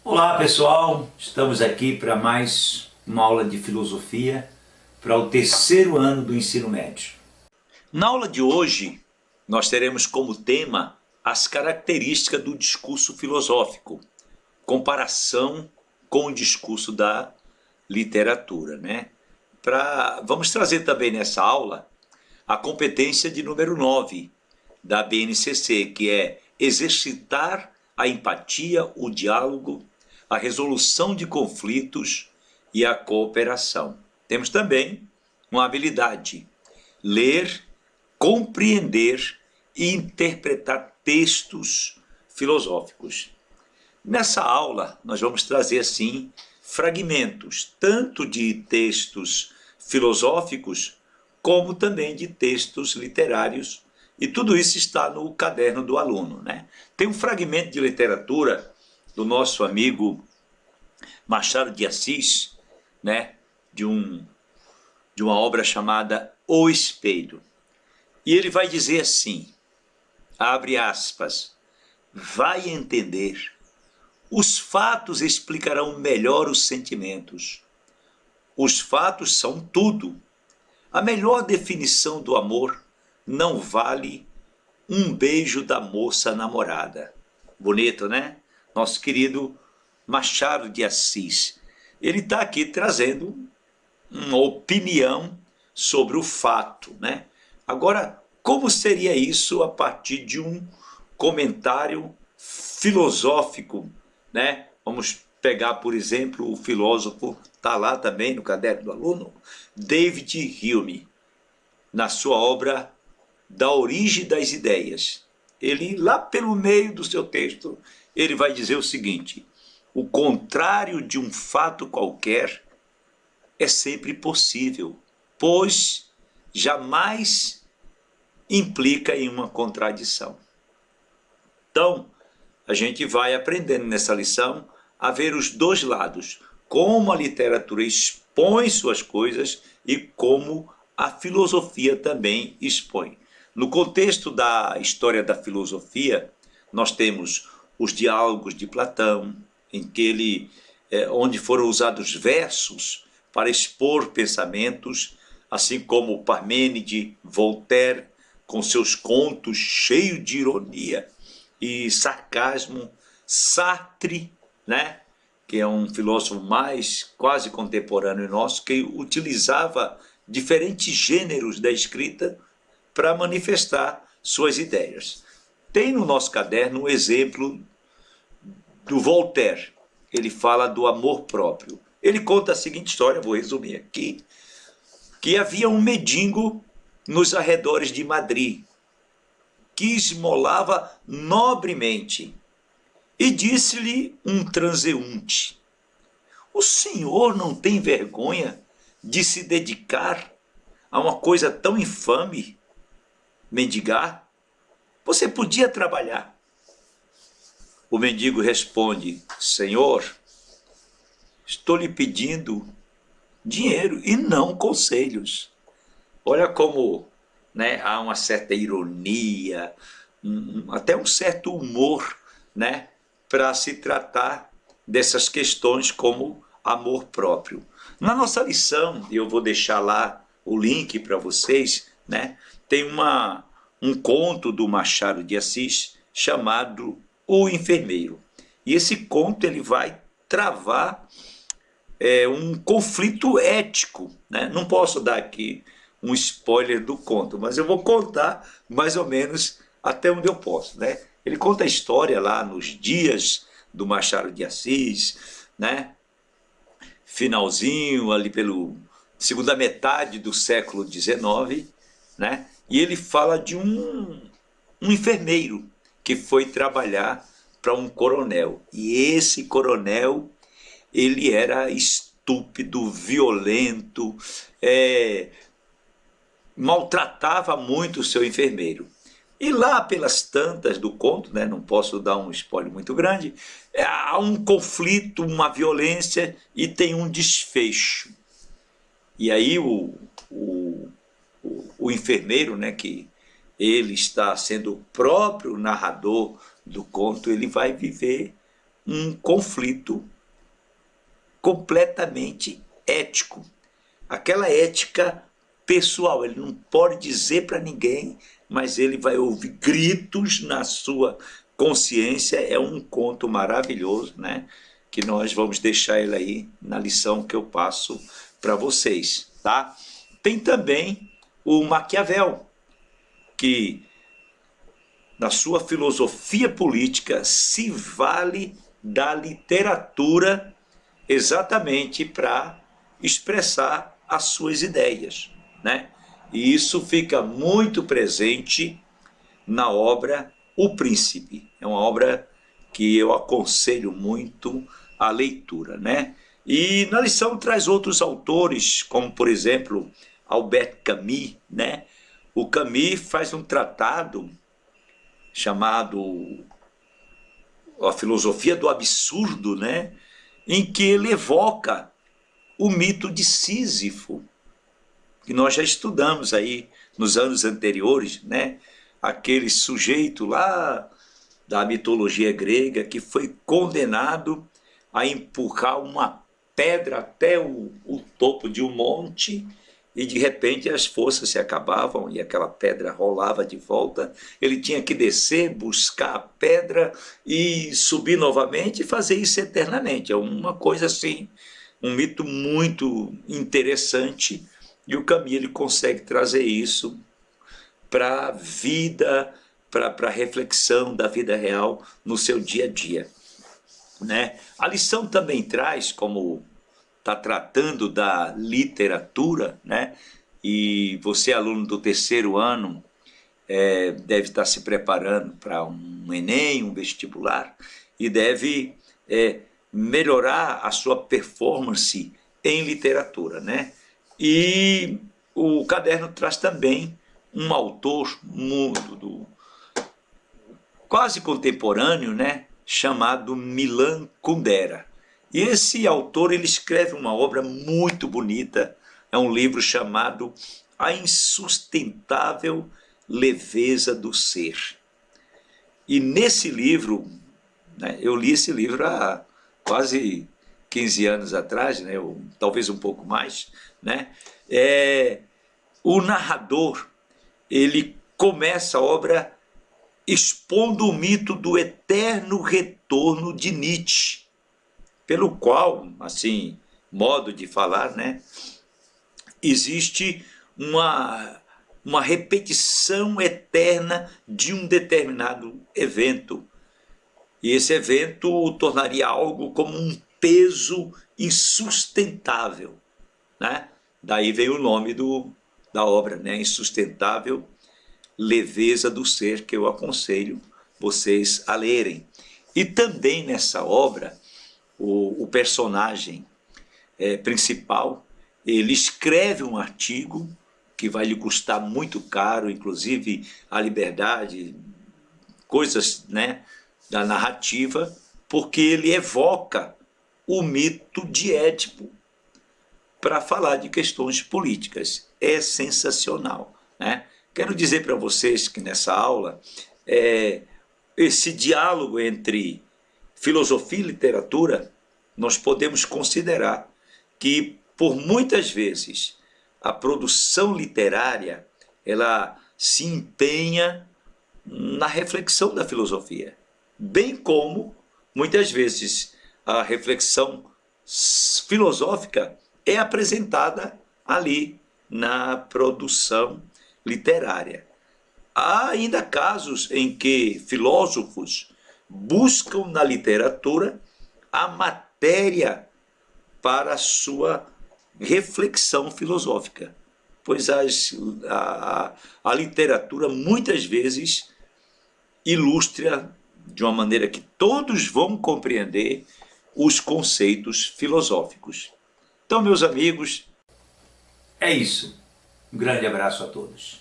Olá pessoal, estamos aqui para mais uma aula de filosofia para o terceiro ano do ensino médio. Na aula de hoje, nós teremos como tema as características do discurso filosófico, comparação com o discurso da literatura, né? Vamos trazer também nessa aula a competência de número 9 da BNCC, que é exercitar a empatia, o diálogo, a resolução de conflitos e a cooperação. Temos também uma habilidade: ler, compreender e interpretar textos filosóficos. Nessa aula, nós vamos trazer, assim, fragmentos, tanto de textos filosóficos, como também de textos literários, e tudo isso está no caderno do aluno, né? Tem um fragmento de literatura do nosso amigo Machado de Assis, né? De uma obra chamada O Espelho. E ele vai dizer assim, abre aspas, vai entender, os fatos explicarão melhor os sentimentos. Os fatos são tudo. A melhor definição do amor não vale um beijo da moça namorada. Bonito, né? Nosso querido Machado de Assis. Ele está aqui trazendo uma opinião sobre o fato, né? Agora, como seria isso a partir de um comentário filosófico, né? Vamos pegar, por exemplo, o filósofo, está lá também no caderno do aluno, David Hume, na sua obra Da Origem das Ideias. Ele, lá pelo meio do seu texto, ele vai dizer o seguinte: o contrário de um fato qualquer é sempre possível, pois jamais implica em uma contradição. Então, a gente vai aprendendo nessa lição a ver os dois lados, como a literatura expõe suas coisas e como a filosofia também expõe. No contexto da história da filosofia, nós temos os diálogos de Platão, em que onde foram usados versos para expor pensamentos, assim como Parmênides, Voltaire, com seus contos cheios de ironia e sarcasmo, Sartre, né, que é um filósofo mais quase contemporâneo nosso, que utilizava diferentes gêneros da escrita para manifestar suas ideias. Tem no nosso caderno um exemplo do Voltaire. Ele fala do amor próprio. Ele conta a seguinte história, vou resumir aqui, que havia um mendigo nos arredores de Madrid, que esmolava nobremente, e disse-lhe um transeunte: o senhor não tem vergonha de se dedicar a uma coisa tão infame, mendigar? Você podia trabalhar. O mendigo responde: senhor, estou lhe pedindo dinheiro e não conselhos. Olha como, né, há uma certa ironia, até um certo humor, né, para se tratar dessas questões como amor próprio. Na nossa lição, eu vou deixar lá o link para vocês, né, tem um conto do Machado de Assis chamado O Enfermeiro. E esse conto ele vai travar um conflito ético, né? Não posso dar aqui um spoiler do conto, mas eu vou contar mais ou menos até onde eu posso, né? Ele conta a história lá nos dias do Machado de Assis, né? Finalzinho ali pelo segunda metade do século XIX, né? E ele fala de um enfermeiro que foi trabalhar para um coronel. E esse coronel, ele era estúpido, violento, maltratava muito o seu enfermeiro. E lá pelas tantas do conto, né, não posso dar um spoiler muito grande, há um conflito, uma violência e tem um desfecho. E aí o enfermeiro, né, que ele está sendo o próprio narrador do conto, ele vai viver um conflito completamente ético. Aquela ética pessoal, ele não pode dizer para ninguém, mas ele vai ouvir gritos na sua consciência. É um conto maravilhoso, né? Que nós vamos deixar ele aí na lição que eu passo para vocês, tá? Tem também o Maquiavel, que na sua filosofia política se vale da literatura exatamente para expressar as suas ideias, né? E isso fica muito presente na obra O Príncipe. É uma obra que eu aconselho muito a leitura, né? E na lição traz outros autores, como por exemplo Albert Camus, né? O Camus faz um tratado chamado A Filosofia do Absurdo, né? Em que ele evoca o mito de Sísifo, que nós já estudamos aí nos anos anteriores, né? Aquele sujeito lá da mitologia grega que foi condenado a empurrar uma pedra até o topo de um monte e de repente as forças se acabavam e aquela pedra rolava de volta. Ele tinha que descer, buscar a pedra e subir novamente e fazer isso eternamente. É uma coisa assim, um mito muito interessante, e o Camus ele consegue trazer isso para a vida, para a reflexão da vida real no seu dia a dia, né? A lição também traz, como está tratando da literatura, né? E você, aluno do terceiro ano, deve estar se preparando para um Enem, um vestibular, e deve melhorar a sua performance em literatura, né? E o caderno traz também um autor quase contemporâneo, né? Chamado Milan Kundera. E esse autor ele escreve uma obra muito bonita, é um livro chamado A Insustentável Leveza do Ser. E nesse livro, né, eu li esse livro há quase 15 anos atrás, né, ou talvez um pouco mais, né, o narrador ele começa a obra expondo o mito do eterno retorno de Nietzsche, pelo qual, assim, modo de falar, né, existe uma repetição eterna de um determinado evento. E esse evento o tornaria algo como um peso insustentável, né? Daí vem o nome da obra, né? Insustentável Leveza do Ser, que eu aconselho vocês a lerem. E também nessa obra, o personagem principal, ele escreve um artigo que vai lhe custar muito caro, inclusive a liberdade, coisas, né, da narrativa, porque ele evoca o mito de Édipo para falar de questões políticas. É sensacional, né? Quero dizer para vocês que nessa aula, esse diálogo entre filosofia e literatura, nós podemos considerar que, por muitas vezes, a produção literária ela se empenha na reflexão da filosofia, bem como, muitas vezes, a reflexão filosófica é apresentada ali na produção literária. Há ainda casos em que filósofos buscam na literatura a matéria para a sua reflexão filosófica, pois a literatura muitas vezes ilustra de uma maneira que todos vão compreender os conceitos filosóficos. Então, meus amigos, é isso. Um grande abraço a todos.